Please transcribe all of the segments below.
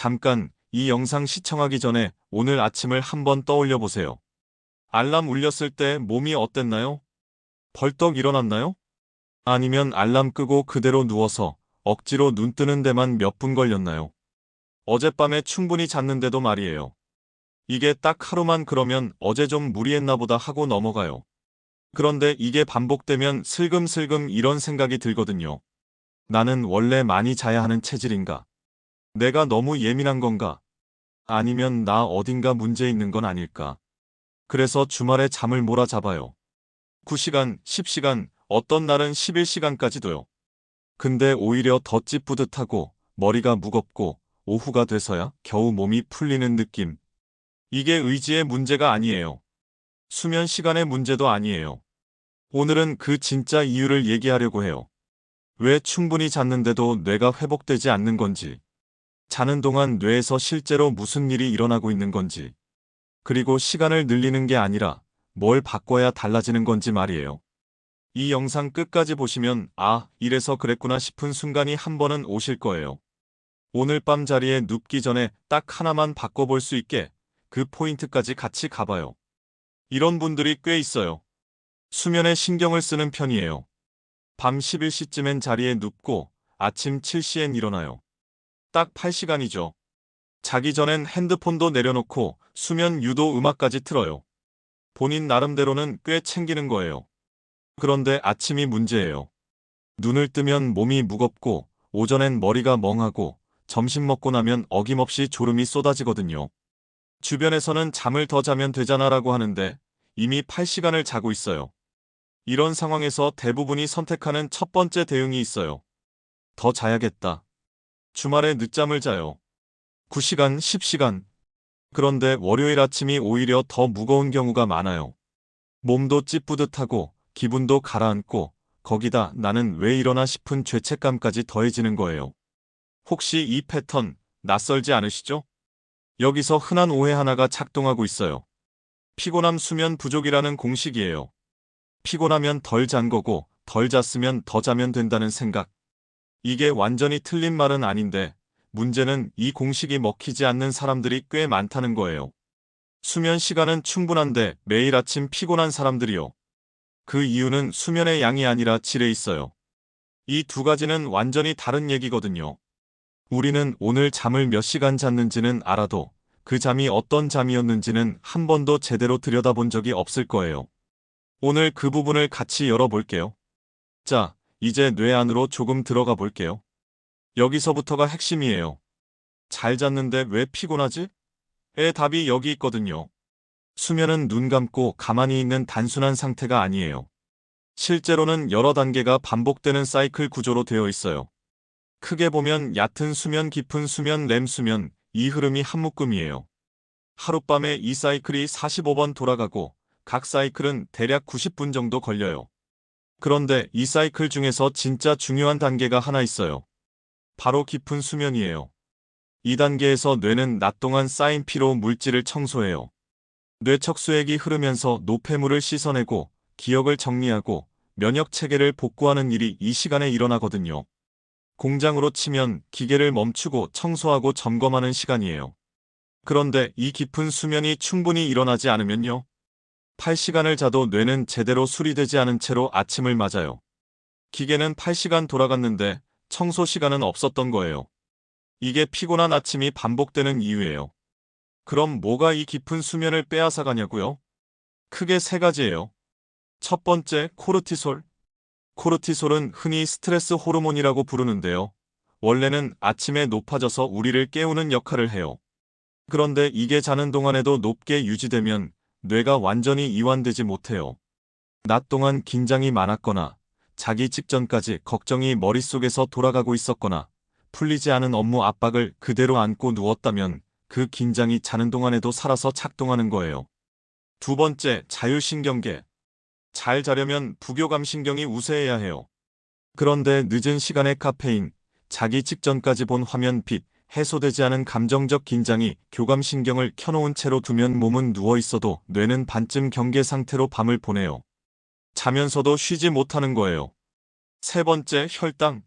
잠깐 이 영상 시청하기 전에 오늘 아침을 한번 떠올려 보세요. 알람 울렸을 때 몸이 어땠나요? 벌떡 일어났나요? 아니면 알람 끄고 그대로 누워서 억지로 눈 뜨는 데만 몇 분 걸렸나요? 어젯밤에 충분히 잤는데도 말이에요. 이게 딱 하루만 그러면 어제 좀 무리했나 보다 하고 넘어가요. 그런데 이게 반복되면 슬금슬금 이런 생각이 들거든요. 나는 원래 많이 자야 하는 체질인가? 내가 너무 예민한 건가? 아니면 나 어딘가 문제 있는 건 아닐까? 그래서 주말에 잠을 몰아잡아요. 9시간, 10시간, 어떤 날은 11시간까지도요. 근데 오히려 더 찌뿌듯하고 머리가 무겁고 오후가 돼서야 겨우 몸이 풀리는 느낌. 이게 의지의 문제가 아니에요. 수면 시간의 문제도 아니에요. 오늘은 그 진짜 이유를 얘기하려고 해요. 왜 충분히 잤는데도 뇌가 회복되지 않는 건지, 자는 동안 뇌에서 실제로 무슨 일이 일어나고 있는 건지, 그리고 시간을 늘리는 게 아니라 뭘 바꿔야 달라지는 건지 말이에요. 이 영상 끝까지 보시면 아, 이래서 그랬구나 싶은 순간이 한 번은 오실 거예요. 오늘 밤 자리에 눕기 전에 딱 하나만 바꿔볼 수 있게 그 포인트까지 같이 가봐요. 이런 분들이 꽤 있어요. 수면에 신경을 쓰는 편이에요. 밤 11시쯤엔 자리에 눕고 아침 7시엔 일어나요. 딱 8시간이죠. 자기 전엔 핸드폰도 내려놓고 수면 유도 음악까지 틀어요. 본인 나름대로는 꽤 챙기는 거예요. 그런데 아침이 문제예요. 눈을 뜨면 몸이 무겁고 오전엔 머리가 멍하고 점심 먹고 나면 어김없이 졸음이 쏟아지거든요. 주변에서는 잠을 더 자면 되잖아라고 하는데 이미 8시간을 자고 있어요. 이런 상황에서 대부분이 선택하는 첫 번째 대응이 있어요. 더 자야겠다. 주말에 늦잠을 자요. 9시간, 10시간. 그런데 월요일 아침이 오히려 더 무거운 경우가 많아요. 몸도 찌뿌듯하고 기분도 가라앉고 거기다 나는 왜 이러나 싶은 죄책감까지 더해지는 거예요. 혹시 이 패턴 낯설지 않으시죠? 여기서 흔한 오해 하나가 작동하고 있어요. 피곤함 수면 부족이라는 공식이에요. 피곤하면 덜 잔 거고 덜 잤으면 더 자면 된다는 생각. 이게 완전히 틀린 말은 아닌데 문제는 이 공식이 먹히지 않는 사람들이 꽤 많다는 거예요. 수면 시간은 충분한데 매일 아침 피곤한 사람들이요. 그 이유는 수면의 양이 아니라 질에 있어요. 이 두 가지는 완전히 다른 얘기거든요. 우리는 오늘 잠을 몇 시간 잤는지는 알아도 그 잠이 어떤 잠이었는지는 한 번도 제대로 들여다본 적이 없을 거예요. 오늘 그 부분을 같이 열어볼게요. 자, 이제 뇌 안으로 조금 들어가 볼게요. 여기서부터가 핵심이에요. 잘 잤는데 왜 피곤하지? 의 답이 여기 있거든요. 수면은 눈 감고 가만히 있는 단순한 상태가 아니에요. 실제로는 여러 단계가 반복되는 사이클 구조로 되어 있어요. 크게 보면 얕은 수면, 깊은 수면, 렘 수면, 이 흐름이 한 묶음이에요. 하룻밤에 이 사이클이 45번 돌아가고 각 사이클은 대략 90분 정도 걸려요. 그런데 이 사이클 중에서 진짜 중요한 단계가 하나 있어요. 바로 깊은 수면이에요. 이 단계에서 뇌는 낮 동안 쌓인 피로 물질을 청소해요. 뇌척수액이 흐르면서 노폐물을 씻어내고 기억을 정리하고 면역 체계를 복구하는 일이 이 시간에 일어나거든요. 공장으로 치면 기계를 멈추고 청소하고 점검하는 시간이에요. 그런데 이 깊은 수면이 충분히 일어나지 않으면요. 8시간을 자도 뇌는 제대로 수리되지 않은 채로 아침을 맞아요. 기계는 8시간 돌아갔는데 청소 시간은 없었던 거예요. 이게 피곤한 아침이 반복되는 이유예요. 그럼 뭐가 이 깊은 수면을 빼앗아가냐고요? 크게 세 가지예요. 첫 번째, 코르티솔. 코르티솔은 흔히 스트레스 호르몬이라고 부르는데요. 원래는 아침에 높아져서 우리를 깨우는 역할을 해요. 그런데 이게 자는 동안에도 높게 유지되면 뇌가 완전히 이완되지 못해요. 낮 동안 긴장이 많았거나 자기 직전까지 걱정이 머릿속에서 돌아가고 있었거나 풀리지 않은 업무 압박을 그대로 안고 누웠다면 그 긴장이 자는 동안에도 살아서 작동하는 거예요. 두 번째, 자율신경계. 잘 자려면 부교감신경이 우세해야 해요. 그런데 늦은 시간에 카페인, 자기 직전까지 본 화면 빛, 해소되지 않은 감정적 긴장이 교감신경을 켜놓은 채로 두면 몸은 누워있어도 뇌는 반쯤 경계 상태로 밤을 보내요. 자면서도 쉬지 못하는 거예요. 세 번째, 혈당.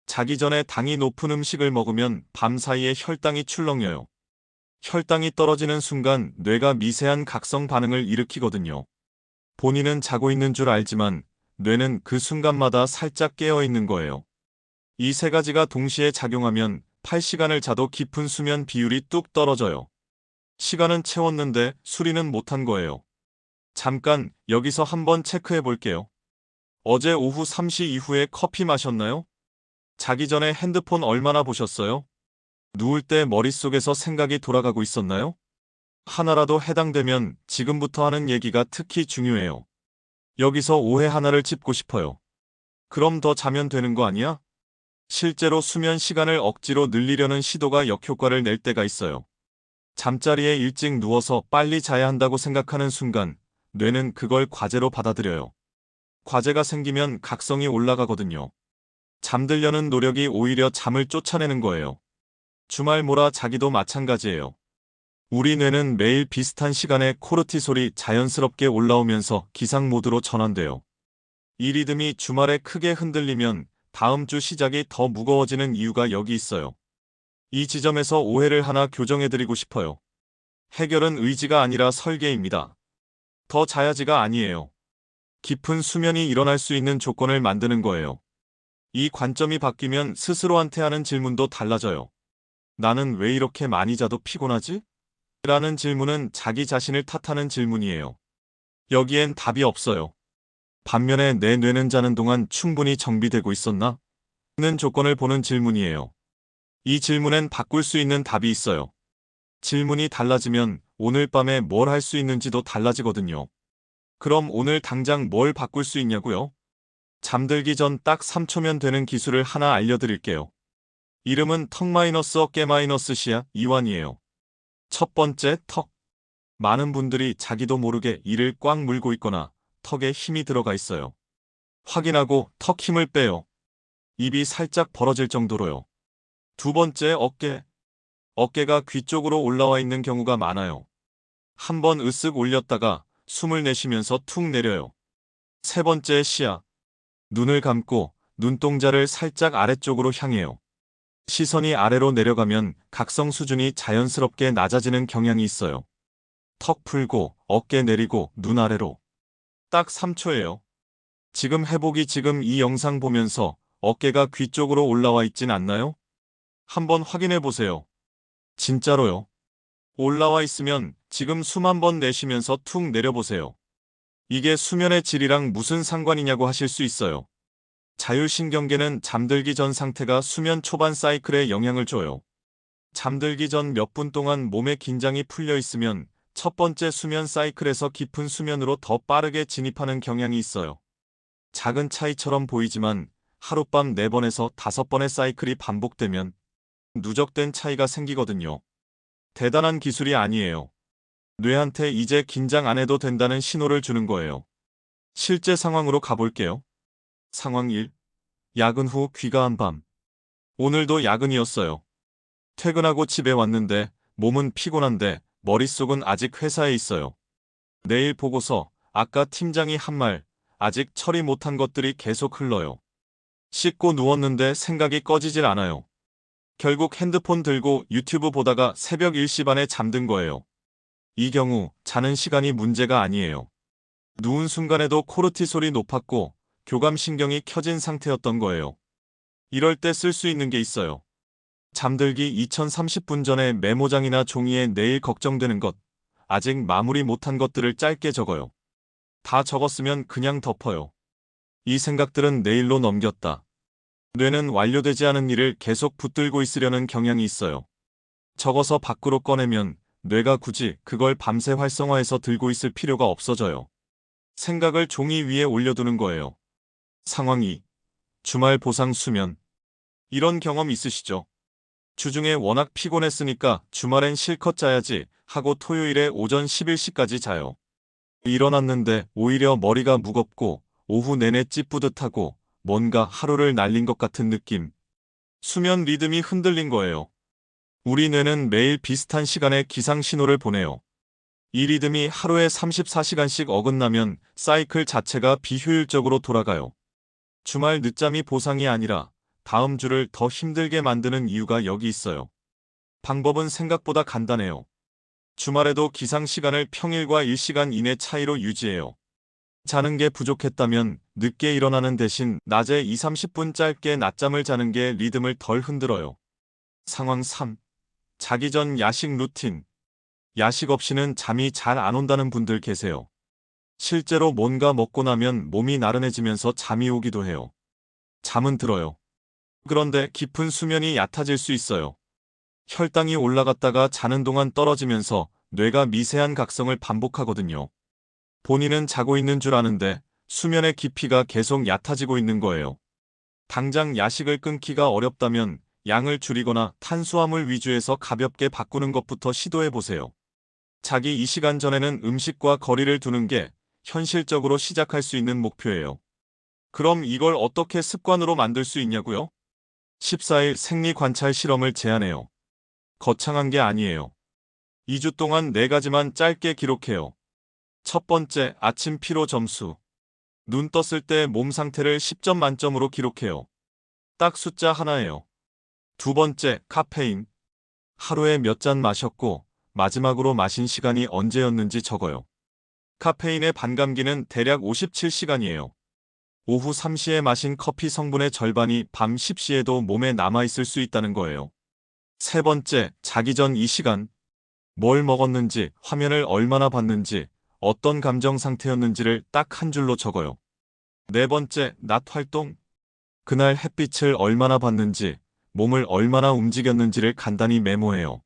자기 전에 당이 높은 음식을 먹으면 밤 사이에 혈당이 출렁여요. 혈당이 떨어지는 순간 뇌가 미세한 각성 반응을 일으키거든요. 본인은 자고 있는 줄 알지만 뇌는 그 순간마다 살짝 깨어 있는 거예요. 이 세 가지가 동시에 작용하면 8시간을 자도 깊은 수면 비율이 뚝 떨어져요. 시간은 채웠는데 수리는 못한 거예요. 잠깐 여기서 한번 체크해 볼게요. 어제 오후 3시 이후에 커피 마셨나요? 자기 전에 핸드폰 얼마나 보셨어요? 누울 때 머릿속에서 생각이 돌아가고 있었나요? 하나라도 해당되면 지금부터 하는 얘기가 특히 중요해요. 여기서 오해 하나를 짚고 싶어요. 그럼 더 자면 되는 거 아니야? 실제로 수면 시간을 억지로 늘리려는 시도가 역효과를 낼 때가 있어요. 잠자리에 일찍 누워서 빨리 자야 한다고 생각하는 순간 뇌는 그걸 과제로 받아들여요. 과제가 생기면 각성이 올라가거든요. 잠들려는 노력이 오히려 잠을 쫓아내는 거예요. 주말 몰아 자기도 마찬가지예요. 우리 뇌는 매일 비슷한 시간에 코르티솔이 자연스럽게 올라오면서 기상 모드로 전환돼요. 이 리듬이 주말에 크게 흔들리면 다음 주 시작이 더 무거워지는 이유가 여기 있어요. 이 지점에서 오해를 하나 교정해드리고 싶어요. 해결은 의지가 아니라 설계입니다. 더 자야지가 아니에요. 깊은 수면이 일어날 수 있는 조건을 만드는 거예요. 이 관점이 바뀌면 스스로한테 하는 질문도 달라져요. 나는 왜 이렇게 많이 자도 피곤하지? 라는 질문은 자기 자신을 탓하는 질문이에요. 여기엔 답이 없어요. 반면에 내 뇌는 자는 동안 충분히 정비되고 있었나? 는 조건을 보는 질문이에요. 이 질문엔 바꿀 수 있는 답이 있어요. 질문이 달라지면 오늘 밤에 뭘 할 수 있는지도 달라지거든요. 그럼 오늘 당장 뭘 바꿀 수 있냐고요? 잠들기 전 딱 3초면 되는 기술을 하나 알려드릴게요. 이름은 턱-어깨-시야 이완이에요. 첫 번째, 턱. 많은 분들이 자기도 모르게 이를 꽉 물고 있거나 턱에 힘이 들어가 있어요. 확인하고 턱 힘을 빼요. 입이 살짝 벌어질 정도로요. 두 번째, 어깨. 어깨가 귀 쪽으로 올라와 있는 경우가 많아요. 한번 으쓱 올렸다가 숨을 내쉬면서 툭 내려요. 세 번째, 시야. 눈을 감고 눈동자를 살짝 아래쪽으로 향해요. 시선이 아래로 내려가면 각성 수준이 자연스럽게 낮아지는 경향이 있어요. 턱 풀고 어깨 내리고 눈 아래로. 딱 3초예요. 지금 해보기 지금 이 영상 보면서 어깨가 귀 쪽으로 올라와 있진 않나요? 한번 확인해 보세요. 진짜로요. 올라와 있으면 지금 숨 한 번 내쉬면서 툭 내려보세요. 이게 수면의 질이랑 무슨 상관이냐고 하실 수 있어요. 자율신경계는 잠들기 전 상태가 수면 초반 사이클에 영향을 줘요. 잠들기 전 몇 분 동안 몸의 긴장이 풀려 있으면 첫 번째 수면 사이클에서 깊은 수면으로 더 빠르게 진입하는 경향이 있어요. 작은 차이처럼 보이지만 하룻밤 4번에서 5번의 사이클이 반복되면 누적된 차이가 생기거든요. 대단한 기술이 아니에요. 뇌한테 이제 긴장 안 해도 된다는 신호를 주는 거예요. 실제 상황으로 가볼게요. 상황 1. 야근 후 귀가한 밤. 오늘도 야근이었어요. 퇴근하고 집에 왔는데 몸은 피곤한데 머릿속은 아직 회사에 있어요. 내일 보고서, 아까 팀장이 한 말, 아직 처리 못한 것들이 계속 흘러요. 씻고 누웠는데 생각이 꺼지질 않아요. 결국 핸드폰 들고 유튜브 보다가 새벽 1시 반에 잠든 거예요. 이 경우 자는 시간이 문제가 아니에요. 누운 순간에도 코르티솔이 높았고 교감신경이 켜진 상태였던 거예요. 이럴 때 쓸 수 있는 게 있어요. 잠들기 2030분 전에 메모장이나 종이에 내일 걱정되는 것, 아직 마무리 못한 것들을 짧게 적어요. 다 적었으면 그냥 덮어요. 이 생각들은 내일로 넘겼다. 뇌는 완료되지 않은 일을 계속 붙들고 있으려는 경향이 있어요. 적어서 밖으로 꺼내면 뇌가 굳이 그걸 밤새 활성화해서 들고 있을 필요가 없어져요. 생각을 종이 위에 올려두는 거예요. 상황 2. 주말 보상 수면. 이런 경험 있으시죠? 주중에 워낙 피곤했으니까 주말엔 실컷 자야지 하고 토요일에 오전 11시까지 자요. 일어났는데 오히려 머리가 무겁고 오후 내내 찌뿌듯하고 뭔가 하루를 날린 것 같은 느낌. 수면 리듬이 흔들린 거예요. 우리 뇌는 매일 비슷한 시간에 기상 신호를 보내요. 이 리듬이 하루에 34시간씩 어긋나면 사이클 자체가 비효율적으로 돌아가요. 주말 늦잠이 보상이 아니라 다음 주를 더 힘들게 만드는 이유가 여기 있어요. 방법은 생각보다 간단해요. 주말에도 기상 시간을 평일과 1시간 이내 차이로 유지해요. 자는 게 부족했다면 늦게 일어나는 대신 낮에 2, 30분 짧게 낮잠을 자는 게 리듬을 덜 흔들어요. 상황 3. 자기 전 야식 루틴. 야식 없이는 잠이 잘 안 온다는 분들 계세요. 실제로 뭔가 먹고 나면 몸이 나른해지면서 잠이 오기도 해요. 잠은 들어요. 그런데 깊은 수면이 얕아질 수 있어요. 혈당이 올라갔다가 자는 동안 떨어지면서 뇌가 미세한 각성을 반복하거든요. 본인은 자고 있는 줄 아는데 수면의 깊이가 계속 얕아지고 있는 거예요. 당장 야식을 끊기가 어렵다면 양을 줄이거나 탄수화물 위주에서 가볍게 바꾸는 것부터 시도해 보세요. 자기 이 시간 전에는 음식과 거리를 두는 게 현실적으로 시작할 수 있는 목표예요. 그럼 이걸 어떻게 습관으로 만들 수 있냐고요? 14일 생리 관찰 실험을 제안해요. 거창한 게 아니에요. 2주 동안 4가지만 짧게 기록해요. 첫 번째, 아침 피로 점수. 눈 떴을 때 몸 상태를 10점 만점으로 기록해요. 딱 숫자 하나예요. 두 번째, 카페인. 하루에 몇 잔 마셨고 마지막으로 마신 시간이 언제였는지 적어요. 카페인의 반감기는 대략 57시간이에요. 오후 3시에 마신 커피 성분의 절반이 밤 10시에도 몸에 남아있을 수 있다는 거예요. 세 번째, 자기 전 2시간. 뭘 먹었는지, 화면을 얼마나 봤는지, 어떤 감정 상태였는지를 딱 한 줄로 적어요. 네 번째, 낮 활동. 그날 햇빛을 얼마나 봤는지, 몸을 얼마나 움직였는지를 간단히 메모해요.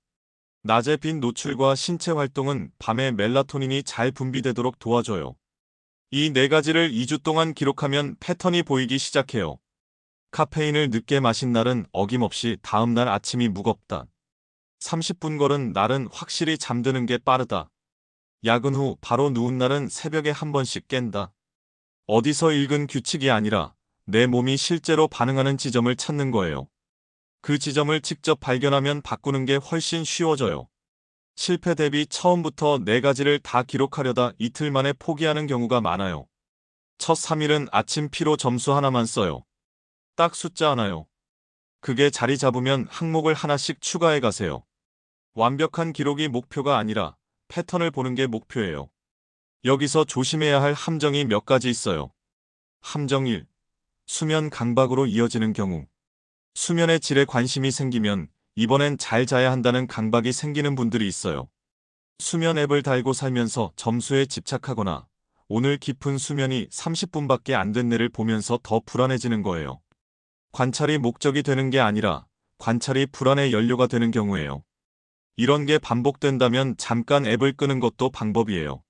낮의 빛 노출과 신체 활동은 밤에 멜라토닌이 잘 분비되도록 도와줘요. 이 4가지를 2주 동안 기록하면 패턴이 보이기 시작해요. 카페인을 늦게 마신 날은 어김없이 다음날 아침이 무겁다. 30분 걸은 날은 확실히 잠드는 게 빠르다. 야근 후 바로 누운 날은 새벽에 한 번씩 깬다. 어디서 읽은 규칙이 아니라 내 몸이 실제로 반응하는 지점을 찾는 거예요. 그 지점을 직접 발견하면 바꾸는 게 훨씬 쉬워져요. 실패 대비 처음부터 4가지를 다 기록하려다 이틀 만에 포기하는 경우가 많아요. 첫 3일은 아침 피로 점수 하나만 써요. 딱 숫자 하나요. 그게 자리 잡으면 항목을 하나씩 추가해 가세요. 완벽한 기록이 목표가 아니라 패턴을 보는 게 목표예요. 여기서 조심해야 할 함정이 몇 가지 있어요. 함정 1. 수면 강박으로 이어지는 경우. 수면의 질에 관심이 생기면 이번엔 잘 자야 한다는 강박이 생기는 분들이 있어요. 수면 앱을 달고 살면서 점수에 집착하거나 오늘 깊은 수면이 30분밖에 안 됐네를 보면서 더 불안해지는 거예요. 관찰이 목적이 되는 게 아니라 관찰이 불안의 연료가 되는 경우예요. 이런 게 반복된다면 잠깐 앱을 끄는 것도 방법이에요.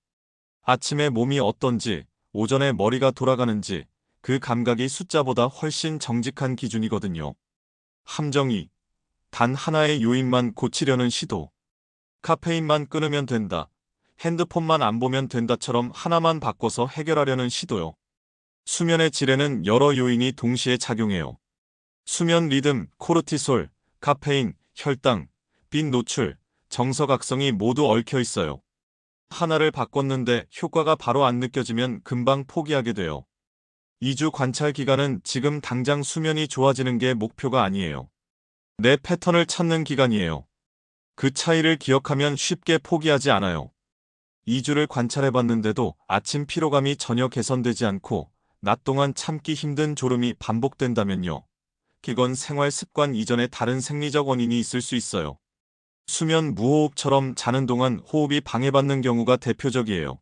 아침에 몸이 어떤지, 오전에 머리가 돌아가는지 그 감각이 숫자보다 훨씬 정직한 기준이거든요. 함정 2. 단 하나의 요인만 고치려는 시도. 카페인만 끊으면 된다. 핸드폰만 안 보면 된다처럼 하나만 바꿔서 해결하려는 시도요. 수면의 질에는 여러 요인이 동시에 작용해요. 수면 리듬, 코르티솔, 카페인, 혈당, 빛 노출, 정서각성이 모두 얽혀 있어요. 하나를 바꿨는데 효과가 바로 안 느껴지면 금방 포기하게 돼요. 2주 관찰 기간은 지금 당장 수면이 좋아지는 게 목표가 아니에요. 내 패턴을 찾는 기간이에요. 그 차이를 기억하면 쉽게 포기하지 않아요. 2주를 관찰해봤는데도 아침 피로감이 전혀 개선되지 않고 낮 동안 참기 힘든 졸음이 반복된다면요. 그건 생활 습관 이전에 다른 생리적 원인이 있을 수 있어요. 수면 무호흡처럼 자는 동안 호흡이 방해받는 경우가 대표적이에요.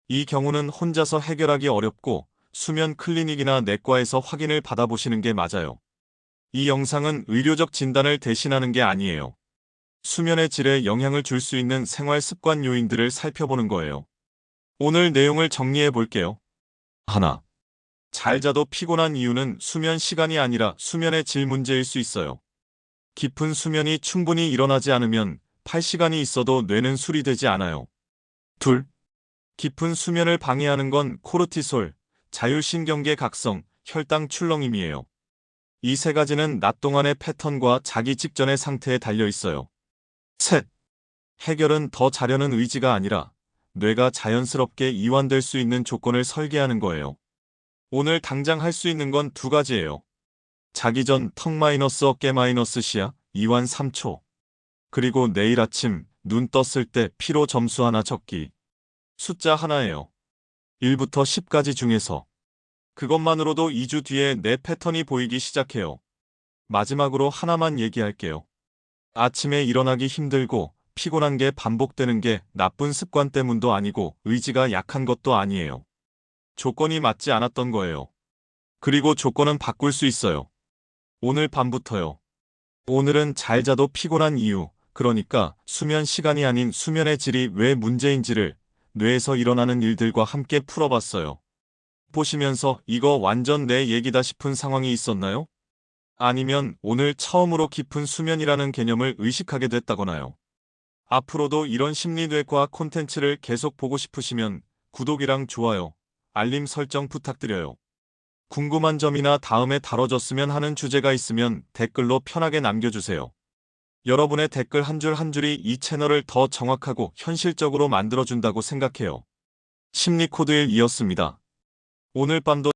이 경우는 혼자서 해결하기 어렵고 수면 클리닉이나 내과에서 확인을 받아보시는 게 맞아요. 이 영상은 의료적 진단을 대신하는 게 아니에요. 수면의 질에 영향을 줄 수 있는 생활 습관 요인들을 살펴보는 거예요. 오늘 내용을 정리해 볼게요. 하나. 잘 자도 피곤한 이유는 수면 시간이 아니라 수면의 질 문제일 수 있어요. 깊은 수면이 충분히 일어나지 않으면 8시간이 있어도 뇌는 수리되지 않아요. 둘. 깊은 수면을 방해하는 건 코르티솔, 자율신경계 각성, 혈당 출렁임이에요. 이 3가지는 낮 동안의 패턴과 자기 직전의 상태에 달려 있어요. 셋. 해결은 더 자려는 의지가 아니라 뇌가 자연스럽게 이완될 수 있는 조건을 설계하는 거예요. 오늘 당장 할 수 있는 건 2가지예요. 자기 전 턱 마이너스 어깨 마이너스 시야 2완 3초. 그리고 내일 아침 눈 떴을 때 피로 점수 하나 적기. 숫자 하나예요. 1부터 10까지 중에서. 그것만으로도 2주 뒤에 내 패턴이 보이기 시작해요. 마지막으로 하나만 얘기할게요. 아침에 일어나기 힘들고 피곤한 게 반복되는 게 나쁜 습관 때문도 아니고 의지가 약한 것도 아니에요. 조건이 맞지 않았던 거예요. 그리고 조건은 바꿀 수 있어요. 오늘 밤부터요. 오늘은 잘 자도 피곤한 이유, 그러니까 수면 시간이 아닌 수면의 질이 왜 문제인지를 뇌에서 일어나는 일들과 함께 풀어봤어요. 보시면서 이거 완전 내 얘기다 싶은 상황이 있었나요? 아니면 오늘 처음으로 깊은 수면이라는 개념을 의식하게 됐다거나요. 앞으로도 이런 심리뇌과 콘텐츠를 계속 보고 싶으시면 구독이랑 좋아요, 알림 설정 부탁드려요. 궁금한 점이나 다음에 다뤄줬으면 하는 주제가 있으면 댓글로 편하게 남겨주세요. 여러분의 댓글 한 줄 한 줄이 이 채널을 더 정확하고 현실적으로 만들어준다고 생각해요. 심리코드 1이었습니다. 오늘 밤도